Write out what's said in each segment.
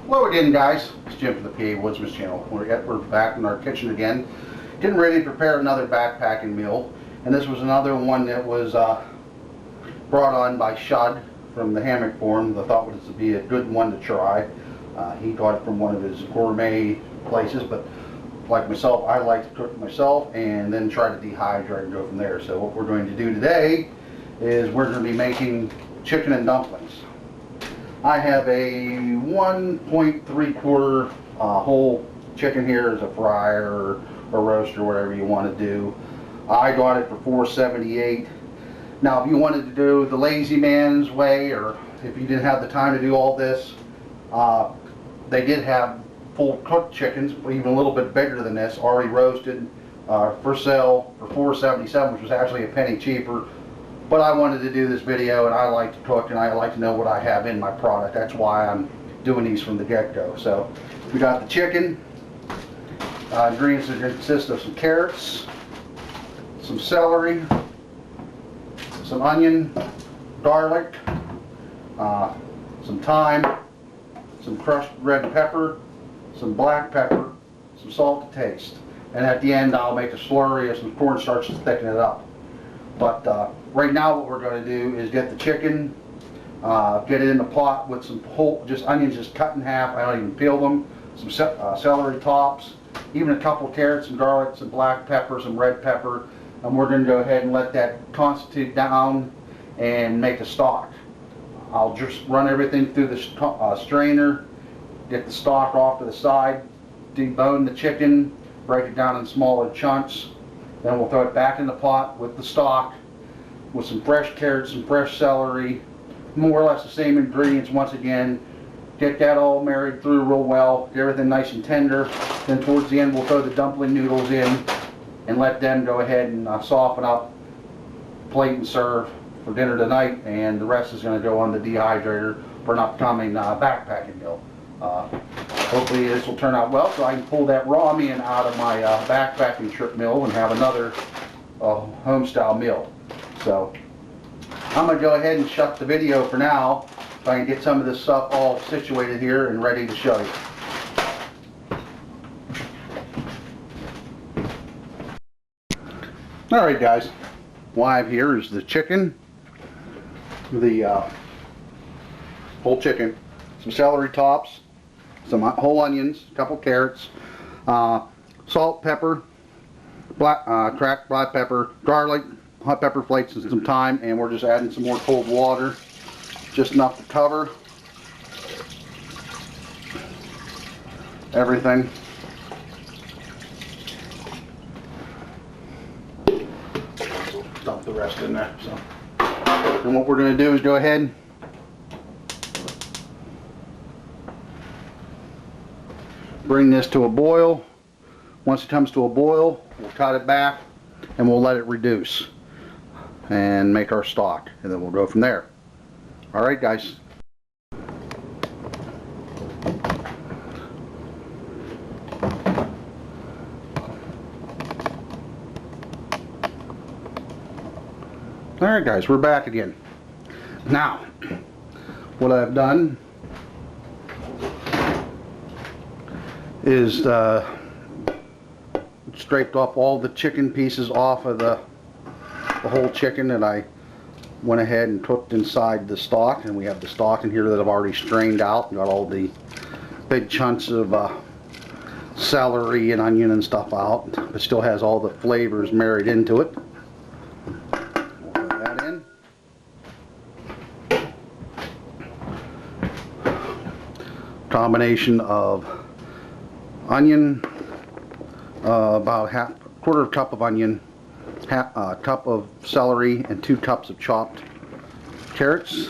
Hello again, guys. It's Jim from the Pawoodsman channel. We're back in our kitchen again, getting ready to prepare another backpacking meal. And this was another one that was brought on by Shud from the Hammock Forum. I thought it would be a good one to try. He got it from one of his gourmet places, but like myself, I like to cook it myself and then try to dehydrate and go from there. So what we're going to do today is we're going to be making chicken and dumplings. I have a 1.3 whole chicken here as a fryer or roast or whatever you want to do. I got it for $4.78. Now if you wanted to do the lazy man's way, or if you didn't have the time to do all this, they did have full cooked chickens, even a little bit bigger than this, already roasted, for sale for $4.77, which was actually a penny cheaper. But I wanted to do this video, and I like to cook, and I like to know what I have in my product. That's why I'm doing these from the get-go. So we got the chicken. Ingredients are going to consist of some carrots, some celery, some onion, garlic, some thyme, some crushed red pepper, some black pepper, some salt to taste. And at the end I'll make a slurry of some cornstarch to thicken it up. But right now what we're going to do is get the chicken, get it in the pot with some whole, just onions just cut in half. I don't even peel them. Some celery tops, even a couple carrots, some garlic, some black pepper, some red pepper. And we're going to go ahead and let that constitute down and make a stock. I'll just run everything through the strainer, get the stock off to the side, debone the chicken, break it down in smaller chunks. Then we'll throw it back in the pot with the stock, with some fresh carrots, some fresh celery, more or less the same ingredients once again. Get that all married through real well, get everything nice and tender. Then towards the end we'll throw the dumpling noodles in and let them go ahead and soften up, plate and serve for dinner tonight, and the rest is going to go on the dehydrator for an upcoming backpacking meal. Hopefully this will turn out well so I can pull that raw meat out of my backpacking trip meal and have another home style meal. So I'm going to go ahead and shut the video for now so I can get some of this stuff all situated here and ready to show you. Alright guys, what I have here is the chicken, the whole chicken, some celery tops, some whole onions, a couple carrots, salt, pepper, cracked black pepper, garlic, hot pepper flakes, and some thyme, and we're just adding some more cold water, just enough to cover everything. Dump the rest in there. So, and what we're going to do is go ahead bring this to a boil. Once it comes to a boil, we'll cut it back and we'll let it reduce and make our stock, and then we'll go from there. Alright guys. Alright guys, we're back again. Now, what I've done is scraped off all the chicken pieces off of the whole chicken that I went ahead and cooked inside the stock, and we have the stock in here that I've already strained out. Got all the big chunks of celery and onion and stuff out, but still has all the flavors married into it. We'll put that in. Combination of onion, about quarter cup of onion, cup of celery, and 2 cups of chopped carrots.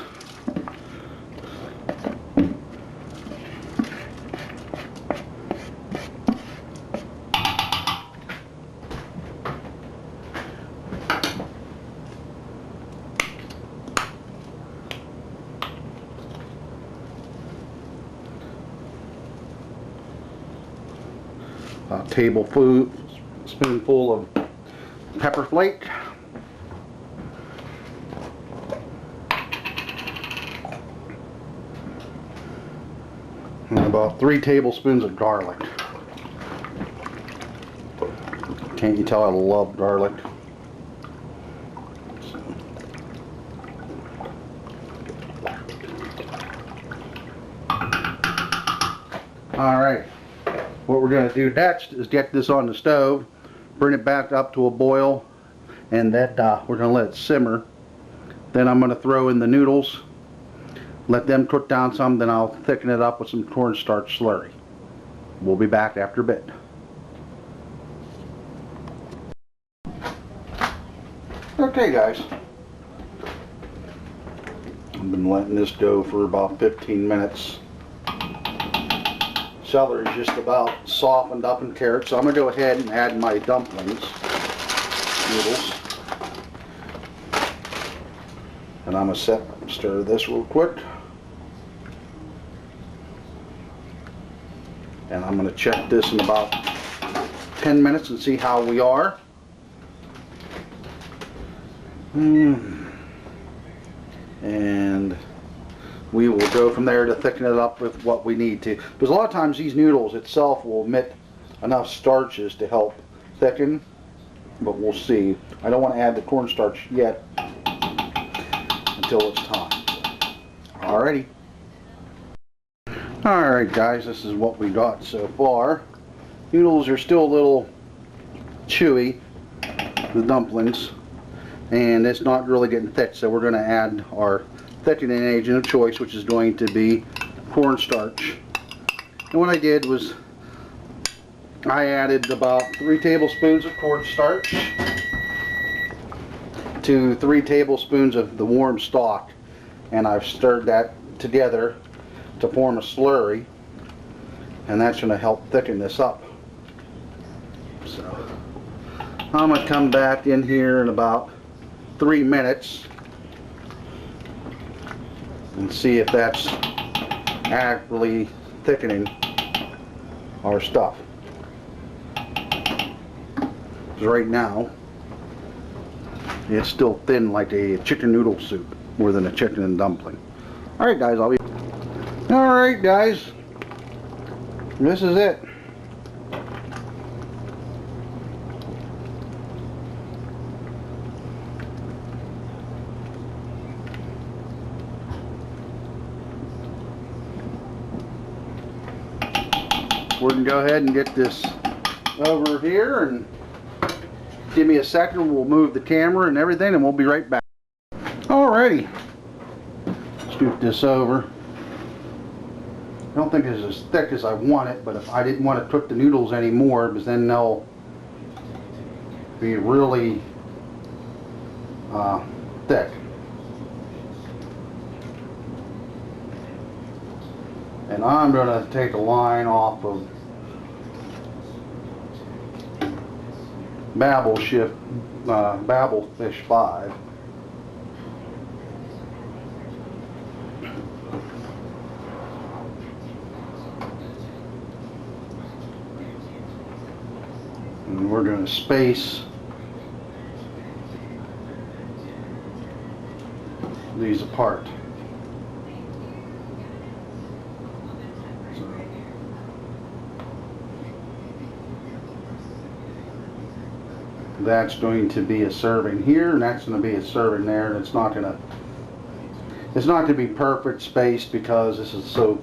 A tablespoonful of pepper flake, And about 3 tablespoons of garlic. Can't you tell I love garlic? Alright, what we're going to do next is get this on the stove, bring it back up to a boil, and then we're going to let it simmer. Then I'm going to throw in the noodles, let them cook down some, then I'll thicken it up with some cornstarch slurry. We'll be back after a bit. Okay guys, I've been letting this go for about 15 minutes. Celery is just about softened up in carrots, so I'm going to go ahead and add my dumplings, noodles. And I'm going to stir this real quick. And I'm going to check this in about 10 minutes and see how we are. And we will go from there to thicken it up with what we need to. Because a lot of times these noodles itself will emit enough starches to help thicken, but we'll see. I don't want to add the cornstarch yet until it's time. Alrighty. Alright guys, this is what we got so far. Noodles are still a little chewy, the dumplings, and it's not really getting thick, so we're going to add our thickening agent of choice, which is going to be cornstarch. And what I did was I added about 3 tablespoons of cornstarch to 3 tablespoons of the warm stock, and I've stirred that together to form a slurry, and that's going to help thicken this up. So I'm going to come back in here in about 3 minutes and see if that's actively thickening our stuff. Because right now it's still thin like a chicken noodle soup more than a chicken and dumpling. Alright guys, Alright guys, this is it. We're going to go ahead and get this over here, and give me a second, we'll move the camera and everything, and we'll be right back. Alrighty, scoop this over. I don't think it's as thick as I want it, but if I didn't want to cook the noodles anymore, because then they'll be really thick. And I'm going to take a line off of Babel Fish 5. And we're going to space these apart. That's going to be a serving here, and that's going to be a serving there, and it's not going to be perfect spaced because this is so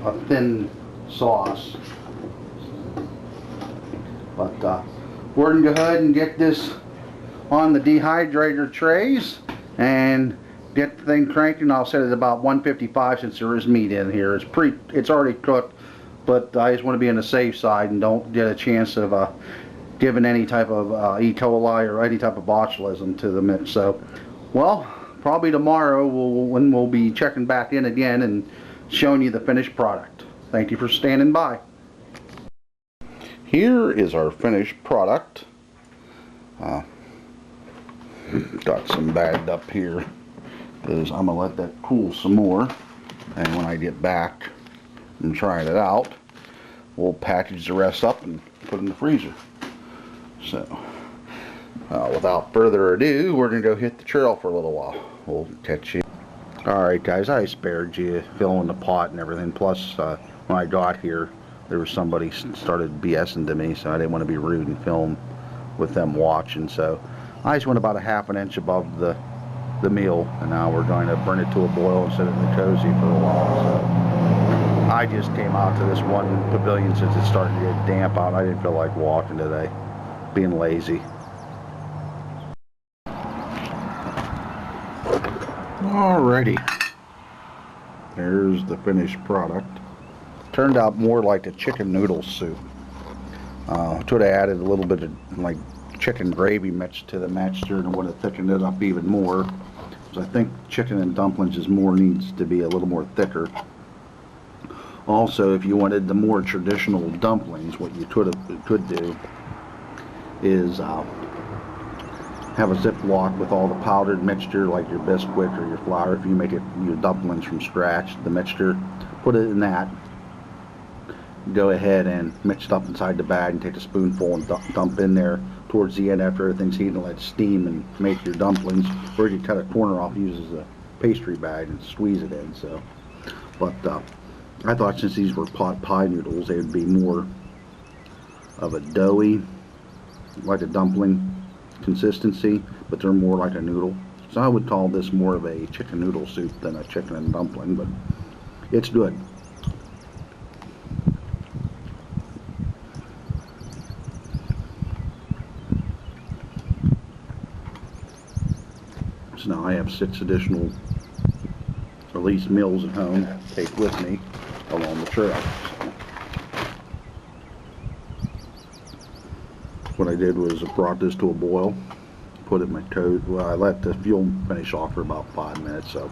a thin sauce. But we're going to go ahead and get this on the dehydrator trays and get the thing cranking. I'll set it about 155 since there is meat in here. It's already cooked, but I just want to be on the safe side and don't get a chance of given any type of E. coli or any type of botulism to the mix. So, well, probably tomorrow when we'll be checking back in again and showing you the finished product. Thank you for standing by. Here is our finished product. Got some bagged up here because I'm gonna let that cool some more, and when I get back and trying it out, we'll package the rest up and put it in the freezer. So, without further ado, we're going to go hit the trail for a little while. We'll catch you. Alright guys, I spared you filling the pot and everything. Plus, when I got here, there was somebody started BSing to me, so I didn't want to be rude and film with them watching. So I just went about a half an inch above the meal, and now we're going to bring it to a boil and set it in the cozy for a while. So I just came out to this one pavilion since it's starting to get damp out. I didn't feel like walking today, being lazy. Alrighty, there's the finished product. Turned out more like a chicken noodle soup. Should have added a little bit of like chicken gravy mixed to the mixture and would have thickened it up even more. Because I think chicken and dumplings needs to be a little more thicker. Also, if you wanted the more traditional dumplings, what you could do is have a Ziploc with all the powdered mixture, like your biscuit or your flour. If you make your dumplings from scratch, the mixture, put it in that. Go ahead and mix it up inside the bag and take a spoonful and dump in there towards the end after everything's heated, and let it steam and make your dumplings. Or you can cut a corner off, uses a pastry bag and squeeze it in. So, but I thought since these were pot pie noodles, they would be more of a doughy, like a dumpling consistency, but they're more like a noodle. So I would call this more of a chicken noodle soup than a chicken and dumpling, but it's good. So now I have 6 additional, at least, meals at home to take with me along the trail. So what I did was I brought this to a boil, put it in my toast. Well, I let the fuel finish off for about 5 minutes, so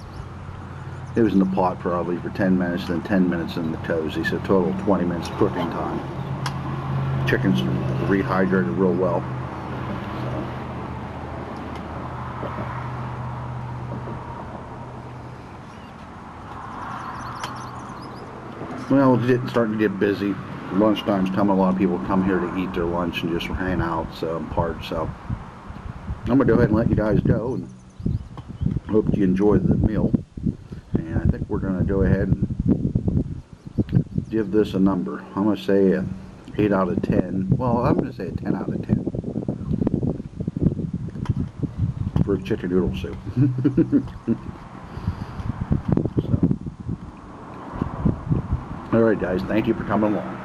it was in the pot probably for 10 minutes, then 10 minutes in the cozy, so total 20 minutes cooking time. Chicken's rehydrated real well. Well, it's starting to get busy. Lunchtime's coming. A lot of people come here to eat their lunch and just hang out, so I'm parched. So I'm gonna go ahead and let you guys go, and hope you enjoyed the meal. And I think we're gonna go ahead and give this a number. I'm gonna say a 8 out of 10. Well, I'm gonna say a 10 out of 10 for chicken noodle soup. Alright guys, thank you for coming along.